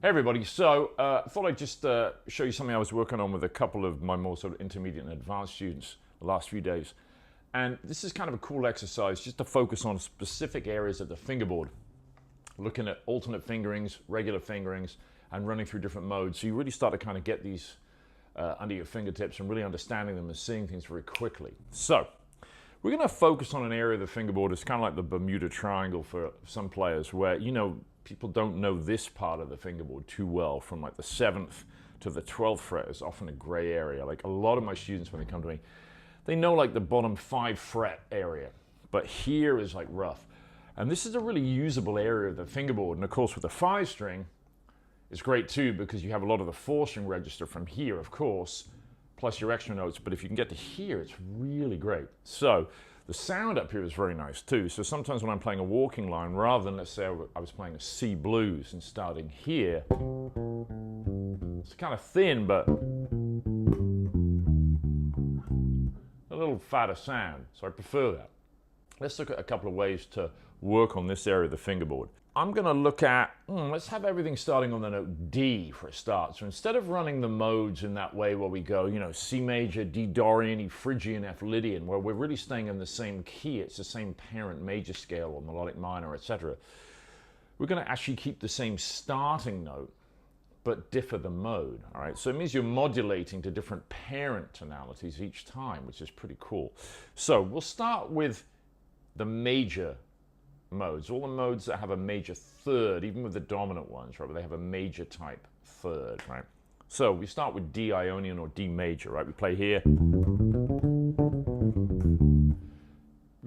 Hey everybody, so I thought I'd just show you something I was working on with a couple of my more sort of intermediate and advanced students the last few days. And this is kind of a cool exercise just to focus on specific areas of the fingerboard, looking at alternate fingerings, regular fingerings, and running through different modes. So you really start to kind of get these under your fingertips and really understanding them and seeing things very quickly. So we're going to focus on an area of the fingerboard. It's kind of like the Bermuda Triangle for some players where, you know, people don't know this part of the fingerboard too well. From like the 7th to the 12th fret is often a gray area. Like a lot of my students, when they come to me, they know like the bottom 5 fret area, but here is like rough. And this is a really usable area of the fingerboard. And of course with the 5 string, it's great too because you have a lot of the 4 string register from here, of course, plus your extra notes. But if you can get to here, it's really great. So the sound up here is very nice too. So sometimes when I'm playing a walking line, rather than, let's say I was playing a C blues and starting here, it's kind of thin, but a little fatter sound. So I prefer that. Let's look at a couple of ways to work on this area of the fingerboard. I'm going to look at, let's have everything starting on the note D for a start. So instead of running the modes in that way where we go, you know, C major, D Dorian, E Phrygian, F Lydian, where we're really staying in the same key, it's the same parent major scale or melodic minor, etc. We're going to actually keep the same starting note, but differ the mode, all right? So it means you're modulating to different parent tonalities each time, which is pretty cool. So we'll start with the major modes, all the modes that have a major third, even with the dominant ones, right, where they have a major type third, right? So we start with D Ionian or D major, right? We play here. You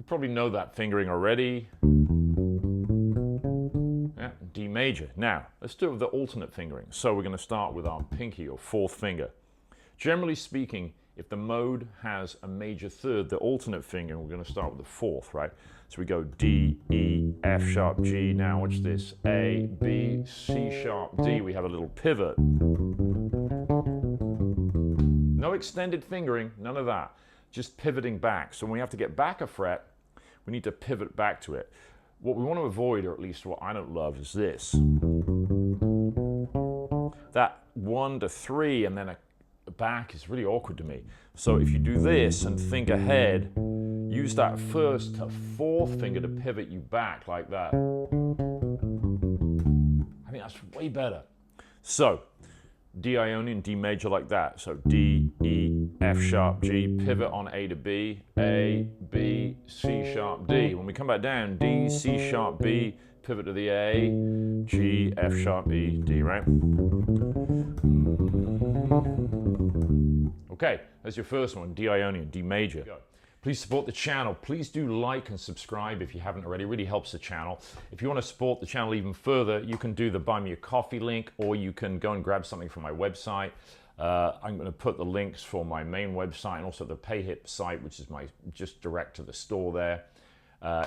probably know that fingering already. Yeah, D major. Now, let's do it with the alternate fingering. So we're going to start with our pinky or 4th finger. Generally speaking, if the mode has a major third, the alternate finger, we're going to start with the 4th, right? So we go D, E, F sharp, G. Now watch this. A, B, C sharp, D. We have a little pivot. No extended fingering, none of that. Just pivoting back. So when we have to get back a fret, we need to pivot back to it. What we want to avoid, or at least what I don't love, is this. That 1 to 3 and then a back is really awkward to me. So if you do this and think ahead, use that 1st to 4th finger to pivot you back like that. I think that's way better. So D Ionian, D major like that. So D, E, F sharp, G, pivot on A to B, A, B, C sharp, D. When we come back down, D, C sharp, B, pivot to the A, G, F sharp, E, D, right? Okay, that's your first one, D Ionian, D major. Please support the channel. Please do like and subscribe if you haven't already. It really helps the channel. If you want to support the channel even further, you can do the Buy Me a Coffee link, or you can go and grab something from my website. I'm going to put the links for my main website and also the Payhip site, which is my just direct to the store there.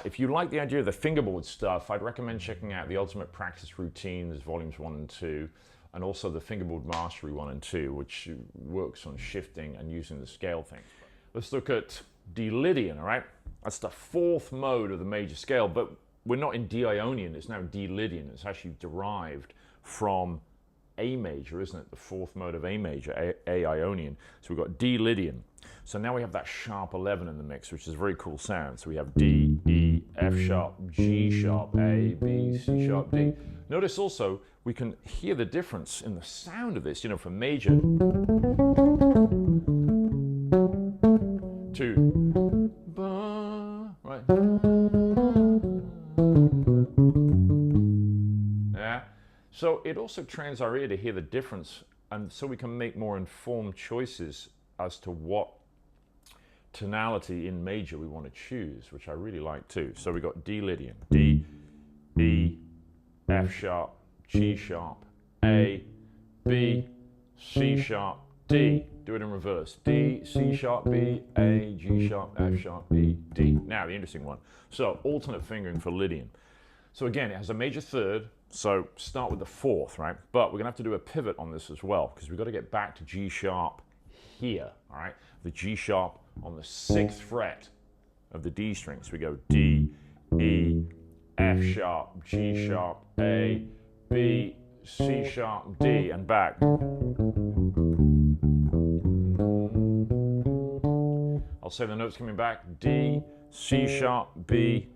If you like the idea of the fingerboard stuff, I'd recommend checking out the Ultimate Practice Routines, volumes 1 and 2, and also the Fingerboard Mastery 1 and 2, which works on shifting and using the scale thing. Let's look at D Lydian, all right? That's the 4th mode of the major scale, but we're not in D Ionian, it's now D Lydian. It's actually derived from A major, isn't it? The 4th mode of A major, A Ionian. So we've got D Lydian. So now we have that sharp 11 in the mix, which is a very cool sound. So we have D, E, F sharp, G sharp, A, B, C sharp, D. Notice also we can hear the difference in the sound of this, you know, from major to right. Yeah. So it also trains our ear to hear the difference, and so we can make more informed choices as to what tonality in major we want to choose, which I really like too. So we got D Lydian, D, E, F sharp, G sharp, A, B, C sharp, D. Do it in reverse. D, C sharp, B, A, G sharp, F sharp, E, D. Now the interesting one. So alternate fingering for Lydian. So again, it has a major third. So start with the 4th, right? But we're gonna have to do a pivot on this as well because we've got to get back to G sharp here, all right? The G sharp on the 6th fret of the D string. So we go D, E, F sharp, G sharp, A, B, C sharp, D, and back. I'll say the notes coming back: D, C sharp, B,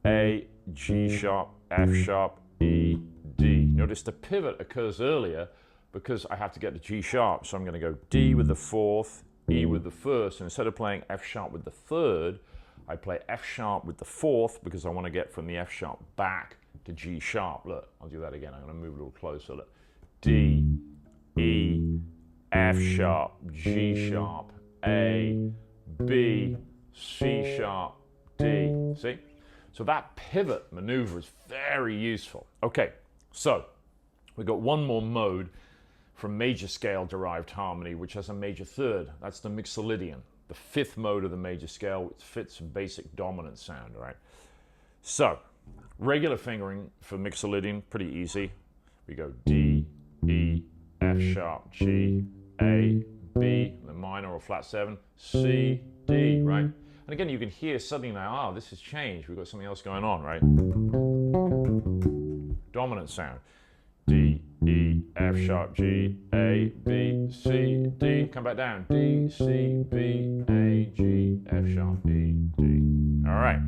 A, G sharp, F sharp, E, D. Notice the pivot occurs earlier because I have to get the G sharp. So I'm going to go D with the fourth, E with the first, and instead of playing F sharp with the third, I play F sharp with the fourth because I want to get from the F sharp back to G sharp. Look, I'll do that again. I'm going to move a little closer. Look. D, E, F sharp, G sharp, A, B, C sharp, D. See? So that pivot maneuver is very useful. Okay, so we've got one more mode from major scale derived harmony, which has a major third. That's the Mixolydian, the fifth mode of the major scale, which fits a basic dominant sound, right? So, regular fingering for Mixolydian, pretty easy. We go D, E, F sharp, G, A, B, the minor or flat 7, C, D, right? And again, you can hear suddenly now, oh, this has changed. We've got something else going on, right? Dominant sound. D, E, F sharp, G, A, B, C, D. Come back down. D, C, B, A, G, F sharp, E, D. All right.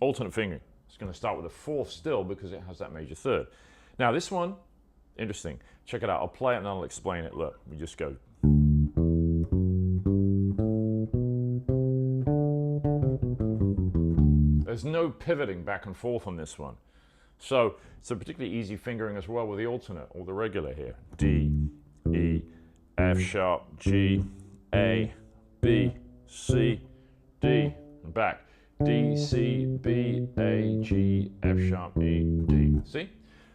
Alternate fingering. It's going to start with a fourth still because it has that major third. Now this one, interesting. Check it out. I'll play it and I'll explain it. Look, we just go. There's no pivoting back and forth on this one. So it's a particularly easy fingering as well with the alternate or the regular here. D, E, F sharp, G, A, B, C, D, and back. D, C, B, A, G, F sharp, E, D. See?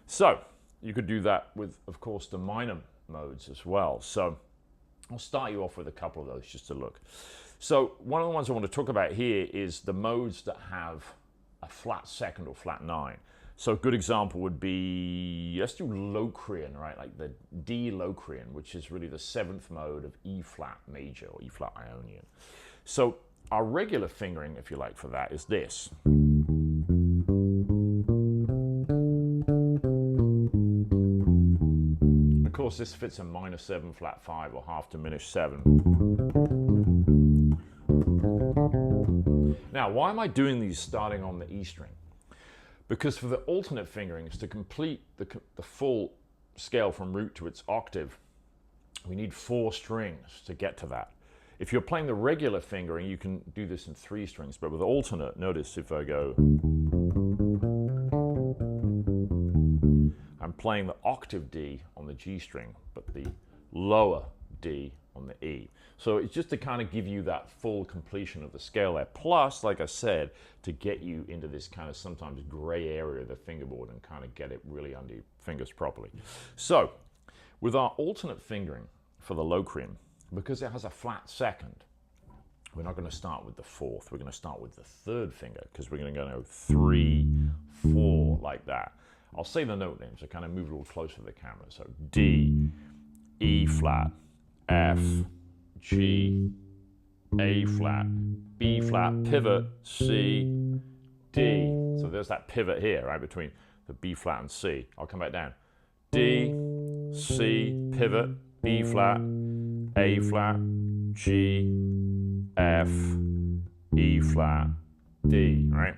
So you could do that with, of course, the minor modes as well. So I'll start you off with a couple of those just to look. So one of the ones I want to talk about here is the modes that have a flat second or flat 9. So a good example would be, let's do Locrian, right? Like the D Locrian, which is really the seventh mode of E flat major or E flat Ionian. So our regular fingering, if you like, for that is this. Of course, this fits a minor 7 flat 5 or half diminished 7. Now, why am I doing these starting on the E string? Because for the alternate fingerings, to complete the full scale from root to its octave, we need 4 strings to get to that. If you're playing the regular fingering, you can do this in 3 strings, but with alternate, notice if I go, I'm playing the octave D on the G string, but the lower D on the E. So it's just to kind of give you that full completion of the scale there. Plus, like I said, to get you into this kind of sometimes gray area of the fingerboard and kind of get it really under your fingers properly. So with our alternate fingering for the Locrian, because it has a flat second, we're not going to start with the fourth. We're going to start with the third finger because we're going to go 3, 4 like that. I'll say the note names. I kind of move a little closer to the camera. So D, E flat, F, G, A flat, B flat, pivot, C, D. So there's that pivot here, right, between the B flat and C. I'll come back down. D, C, pivot, B flat, A flat, G, F, E flat, D, right?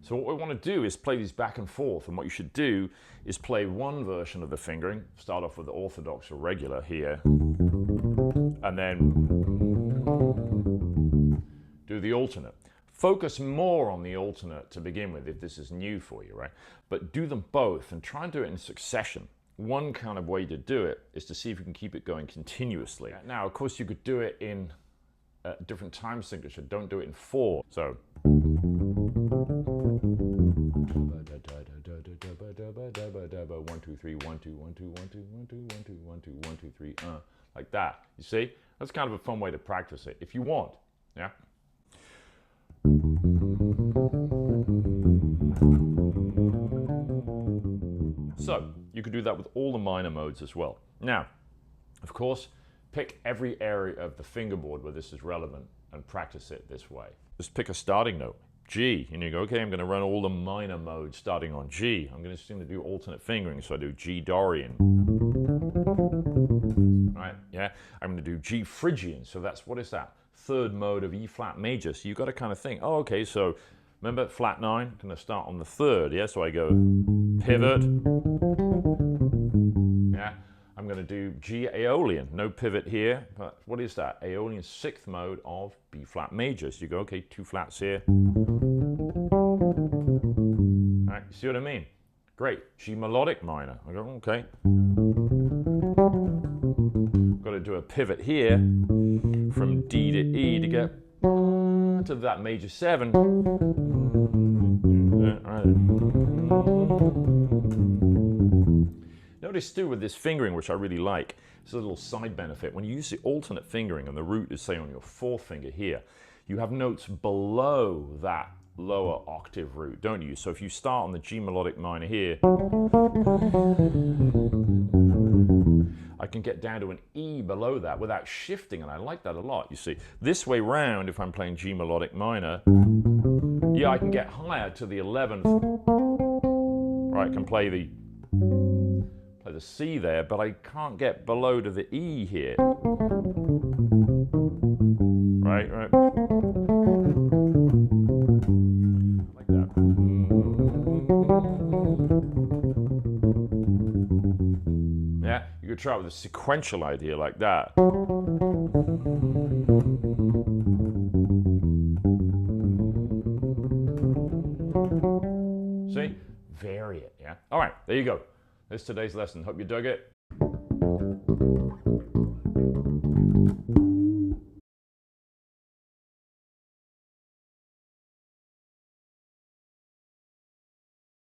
So what we want to do is play these back and forth, and what you should do is play one version of the fingering, start off with the orthodox or regular here, and then do the alternate. Focus more on the alternate to begin with if this is new for you, right? But do them both and try and do it in succession. One kind of way to do it is to see if you can keep it going continuously. Now, of course, you could do it in different time signature. Don't do it in 4. So 1, 2, 3, 1, 2, 1, 2, 1, 2, 1, 2, 1, 2, 1, 2, 1, 2, 3, like that. You see? That's kind of a fun way to practice it if you want. Yeah. So you could do that with all the minor modes as well. Now, of course, pick every area of the fingerboard where this is relevant and practice it this way. Just pick a starting note, G, and you go, okay, I'm going to run all the minor modes starting on G. I'm going to do alternate fingering, so I do G Dorian. Right, yeah. I'm going to do G Phrygian, so that's, what is that? Third mode of E flat major. So you've got to kind of think, oh, okay, so remember flat 9, going to start on the 3rd, yeah? So I go pivot, yeah? I'm going to do G Aeolian, no pivot here, but what is that? Aeolian 6th mode of B flat major. So you go, okay, 2 flats here. All right, you see what I mean? Great. G melodic minor. I go, okay. Got to do a pivot here from D to E to get to that major 7. Notice too with this fingering, which I really like, it's a little side benefit. When you use the alternate fingering and the root is, say, on your 4th finger here, you have notes below that lower octave root, don't you? So if you start on the G melodic minor here, I can get down to an E below that without shifting, and I like that a lot, you see. This way round, if I'm playing G melodic minor, yeah, I can get higher to the 11th. Right, I can play the C there, but I can't get below to the E here. Right. Like that. Yeah, you could try it with a sequential idea like that. See? Vary it, yeah? All right, there you go. That's today's lesson. Hope you dug it.